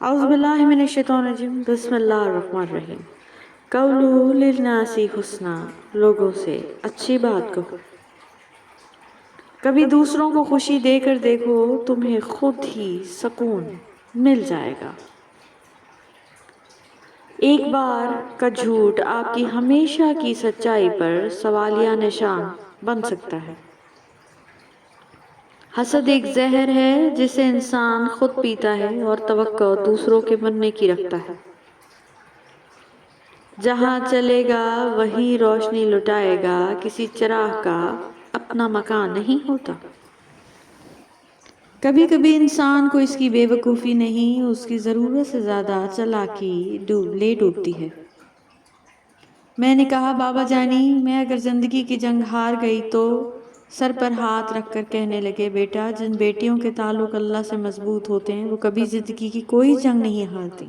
اعوذ باللہ من الشیطان الرجیم بسم اللہ الرحمن الرحیم قولوا للناس حسنا، لوگوں سے اچھی بات کہو. کبھی دوسروں کو خوشی دے کر دیکھو، تمہیں خود ہی سکون مل جائے گا. ایک بار کا جھوٹ آپ کی ہمیشہ کی سچائی پر سوالیہ نشان بن سکتا ہے. حسد ایک زہر ہے جسے انسان خود پیتا ہے اور توقع دوسروں کے بننے کی رکھتا ہے. جہاں چلے گا وہیں روشنی لٹائے گا، کسی چراغ کا اپنا مکان نہیں ہوتا. کبھی کبھی انسان کو اس کی بے وقوفی نہیں، اس کی ضرورت سے زیادہ چالاکی ڈوبتی ہے. میں نے کہا بابا جانی، میں اگر زندگی کی جنگ ہار گئی تو سر پر ہاتھ رکھ کر کہنے لگے، بیٹا جن بیٹیوں کے تعلق اللہ سے مضبوط ہوتے ہیں وہ کبھی زندگی کی کوئی جنگ نہیں ہارتی.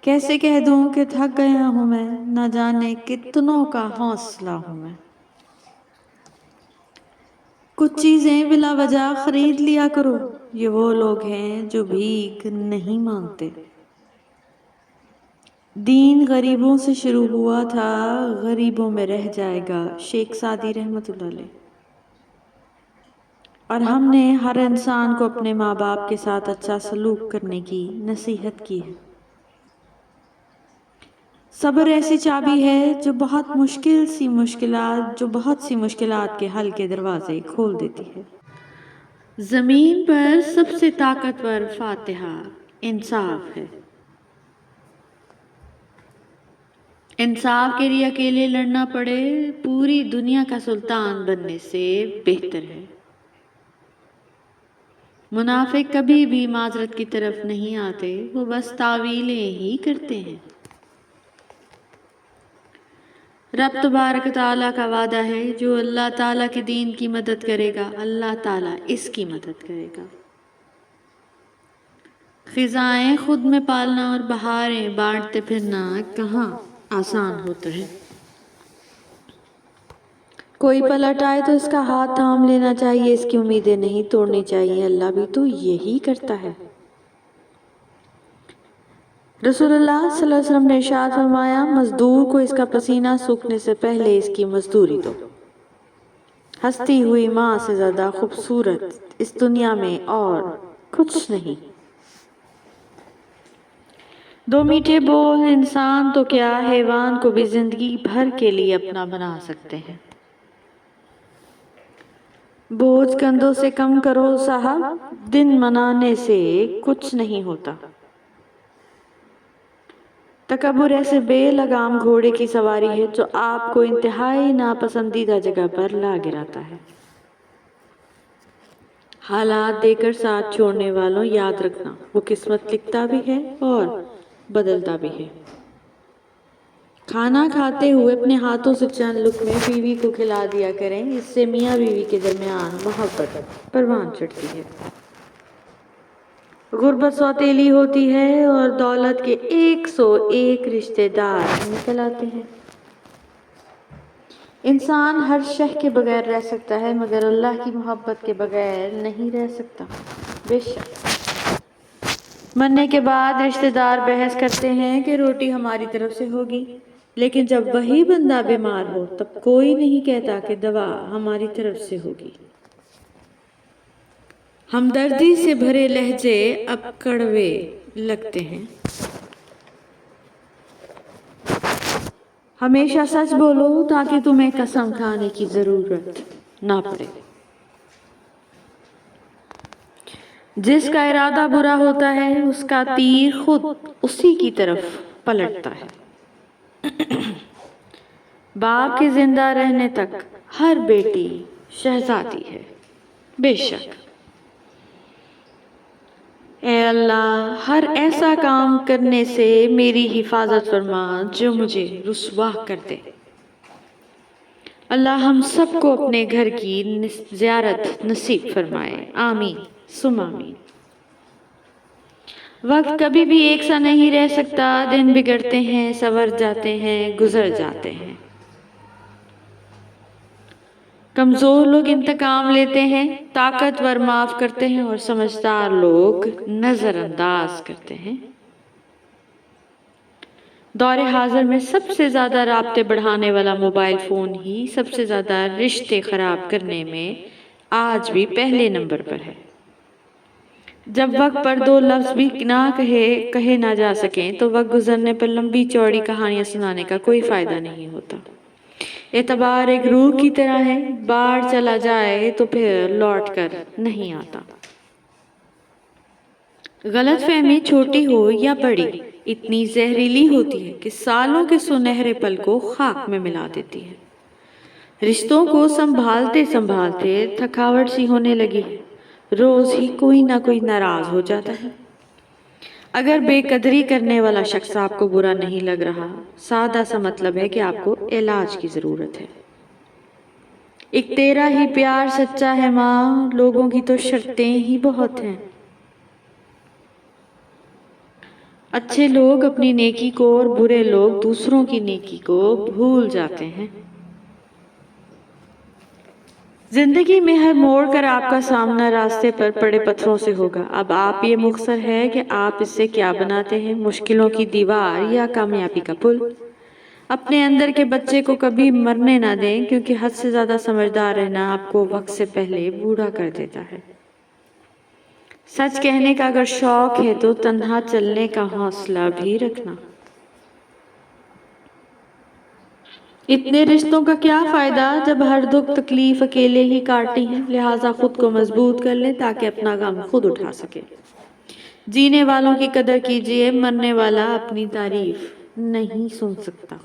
کیسے کہہ دوں کہ تھک گیا ہوں میں، نہ جانے کتنوں کا حوصلہ ہوں میں. کچھ چیزیں بلا وجہ خرید لیا کرو، یہ وہ لوگ ہیں جو بھیک نہیں مانگتے. دین غریبوں سے شروع ہوا تھا، غریبوں میں رہ جائے گا. شیخ سعدی رحمۃ اللہ علیہ. اور ہم نے ہر انسان کو اپنے ماں باپ کے ساتھ اچھا سلوک کرنے کی نصیحت کی ہے. صبر ایسی چابی ہے جو بہت سی مشکلات کے حل کے دروازے کھول دیتی ہے. زمین پر سب سے طاقتور فاتحہ انصاف ہے. انصاف کے لیے اکیلے لڑنا پڑے پوری دنیا کا سلطان بننے سے بہتر ہے. منافق کبھی بھی معذرت کی طرف نہیں آتے، وہ بس تعویلیں ہی کرتے ہیں. رب تبارک تعالیٰ کا وعدہ ہے، جو اللہ تعالیٰ کے دین کی مدد کرے گا اللہ تعالیٰ اس کی مدد کرے گا. خزائیں خود میں پالنا اور بہاریں بانٹتے پھرنا کہاں آسان ہوتا ہے. کوئی پلٹ آئے تو اس کا ہاتھ تھام لینا چاہیے، اس کی امیدیں نہیں توڑنی چاہیے، اللہ بھی تو یہی کرتا ہے. رسول اللہ صلی اللہ علیہ وسلم نے ارشاد فرمایا، مزدور کو اس کا پسینہ سوکھنے سے پہلے اس کی مزدوری دو. ہستی ہوئی ماں سے زیادہ خوبصورت اس دنیا میں اور کچھ نہیں. دو میٹھے بول انسان تو کیا حیوان کو بھی زندگی بھر کے لیے اپنا بنا سکتے ہیں. بوجھ کندھوں سے کم کرو صاحب، دن منانے سے کچھ نہیں ہوتا. تکبر ایسے بے لگام گھوڑے کی سواری ہے جو آپ کو انتہائی ناپسندیدہ جگہ پر لا گراتا ہے. حالات دے کر ساتھ چھوڑنے والوں یاد رکھنا، وہ قسمت لکھتا بھی ہے اور بدلتا بھی ہے. کھانا کھاتے ہوئے اپنے ہاتھوں سے چند لقمے بیوی کو کھلا دیا کریں، اس سے میاں بیوی کے درمیان محبت پروان چڑھتی ہے. غربت سوتیلی ہوتی ہے اور دولت کے 101 رشتے دار نکل آتے ہیں. انسان ہر شے کے بغیر رہ سکتا ہے مگر اللہ کی محبت کے بغیر نہیں رہ سکتا. بے شک مرنے کے بعد رشتے دار بحث کرتے ہیں کہ روٹی ہماری طرف سے ہوگی، لیکن جب وہی بندہ بیمار ہو تب کوئی نہیں کہتا کہ دوا ہماری طرف سے ہوگی. ہمدردی سے بھرے لہجے اب کڑوے لگتے ہیں. ہمیشہ سچ بولو تاکہ تمہیں قسم کھانے کی ضرورت نہ پڑے. جس کا ارادہ برا ہوتا ہے اس کا تیر خود اسی کی طرف پلٹتا ہے. باپ کے زندہ رہنے تک ہر بیٹی شہزادی ہے. بے شک اے اللہ، ہر ایسا کام کرنے سے میری حفاظت فرما جو مجھے رسوا کر دے. اللہ ہم سب کو اپنے گھر کی زیارت نصیب فرمائے، آمین ثم آمین. وقت کبھی بھی ایک سا نہیں رہ سکتا، دن بگڑتے ہیں، سنور جاتے ہیں، گزر جاتے ہیں. کمزور لوگ انتقام لیتے ہیں، طاقتور معاف کرتے ہیں اور سمجھدار لوگ نظر انداز کرتے ہیں۔ دور حاضر میں سب سے زیادہ رابطے بڑھانے والا موبائل فون ہی سب سے زیادہ رشتے خراب کرنے میں آج بھی پہلے نمبر پر ہے۔ جب وقت پر دو لفظ بھی نہ کہے نہ جا سکیں تو وقت گزرنے پر لمبی چوڑی کہانیاں سنانے کا کوئی فائدہ نہیں ہوتا۔ اعتبار ایک روح کی طرح ہے، بار چلا جائے تو پھر لوٹ کر نہیں آتا۔ غلط فہمی چھوٹی ہو یا بڑی اتنی زہریلی ہوتی ہے کہ سالوں کے سنہرے پل کو خاک میں ملا دیتی ہے۔ رشتوں کو سنبھالتے سنبھالتے تھکاوٹ سی ہونے لگی ہے، روز ہی کوئی نہ کوئی ناراض ہو جاتا ہے۔ اگر بے قدری کرنے والا شخص آپ کو برا نہیں لگ رہا، سادہ سا مطلب ہے کہ آپ کو علاج کی ضرورت ہے۔ ایک تیرا ہی پیار سچا ہے ماں، لوگوں کی تو شرطیں ہی بہت ہیں۔ اچھے لوگ اپنی نیکی کو اور برے لوگ دوسروں کی نیکی کو بھول جاتے ہیں۔ زندگی میں ہر موڑ کر آپ کا سامنا راستے پر پڑے پتھروں سے ہوگا۔ اب آپ یہ مختصر ہے کہ آپ اس سے کیا بناتے ہیں، مشکلوں کی دیوار یا کامیابی کا پل۔ اپنے اندر کے بچے کو کبھی مرنے نہ دیں، کیونکہ حد سے زیادہ سمجھدار رہنا آپ کو وقت سے پہلے بوڑھا کر دیتا ہے۔ سچ کہنے کا اگر شوق ہے تو تنہا چلنے کا حوصلہ بھی رکھنا۔ اتنے رشتوں کا کیا فائدہ جب ہر دکھ تکلیف اکیلے ہی کاٹنی ہے، لہٰذا خود کو مضبوط کر لیں تاکہ اپنا غم خود اٹھا سکے۔ جینے والوں کی قدر کیجیے، مرنے والا اپنی تعریف نہیں سن سکتا۔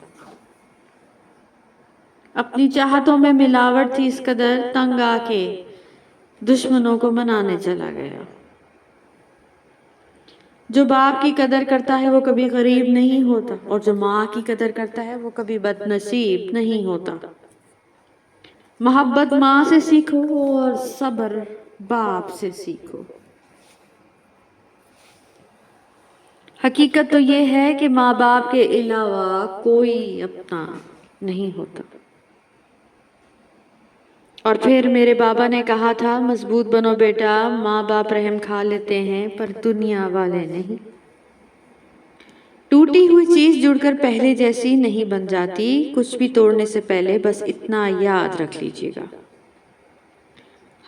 اپنی چاہتوں میں ملاوٹ تھی اس قدر، تنگ آ کے دشمنوں کو منانے چلا گیا۔ جو باپ کی قدر کرتا ہے وہ کبھی غریب نہیں ہوتا، اور جو ماں کی قدر کرتا ہے وہ کبھی بد نصیب نہیں ہوتا۔ محبت ماں سے سیکھو اور صبر باپ سے سیکھو۔ حقیقت تو یہ ہے کہ ماں باپ کے علاوہ کوئی اپنا نہیں ہوتا۔ اور پھر میرے بابا نے کہا تھا، مضبوط بنو بیٹا، ماں باپ رحم کھا لیتے ہیں پر دنیا والے نہیں۔ ٹوٹی ہوئی چیز جڑ کر پہلے جیسی نہیں بن جاتی، کچھ بھی توڑنے سے پہلے بس اتنا یاد رکھ لیجیے گا۔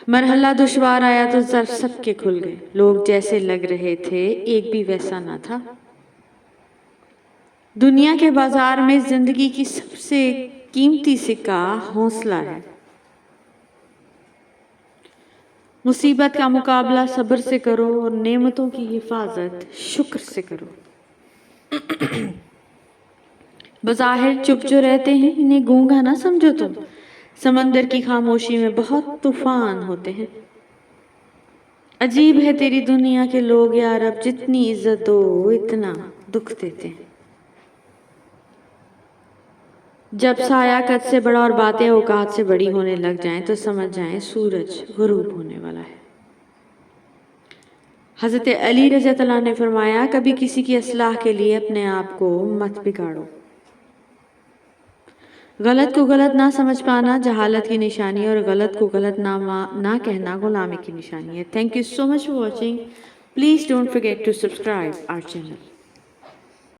مرحلہ دشوار آیا تو ظرف سب کے کھل گئے، لوگ جیسے لگ رہے تھے ایک بھی ویسا نہ تھا۔ دنیا کے بازار میں زندگی کی سب سے قیمتی سکہ حوصلہ ہے۔ مصیبت کا مقابلہ صبر سے کرو اور نعمتوں کی حفاظت شکر سے کرو۔ بظاہر چپ جو رہتے ہیں انہیں گونگا نہ سمجھو تم، سمندر کی خاموشی میں بہت طوفان ہوتے ہیں۔ عجیب ہے تیری دنیا کے لوگ یا رب، جتنی عزت دو اتنا دکھ دیتے ہیں۔ جب سایہ قد سے بڑا اور باتیں اوقات سے بڑی ہونے لگ جائیں تو سمجھ جائیں سورج غروب ہونے والا ہے۔ حضرت علی رضی اللہ عنہ نے فرمایا، کبھی کسی کی اصلاح کے لیے اپنے آپ کو مت بگاڑو۔ غلط کو غلط نہ سمجھ پانا جہالت کی نشانی، اور غلط کو غلط نہ کہنا غلامی کی نشانی ہے۔ Thank you so much for watching. Please don't forget to subscribe our channel.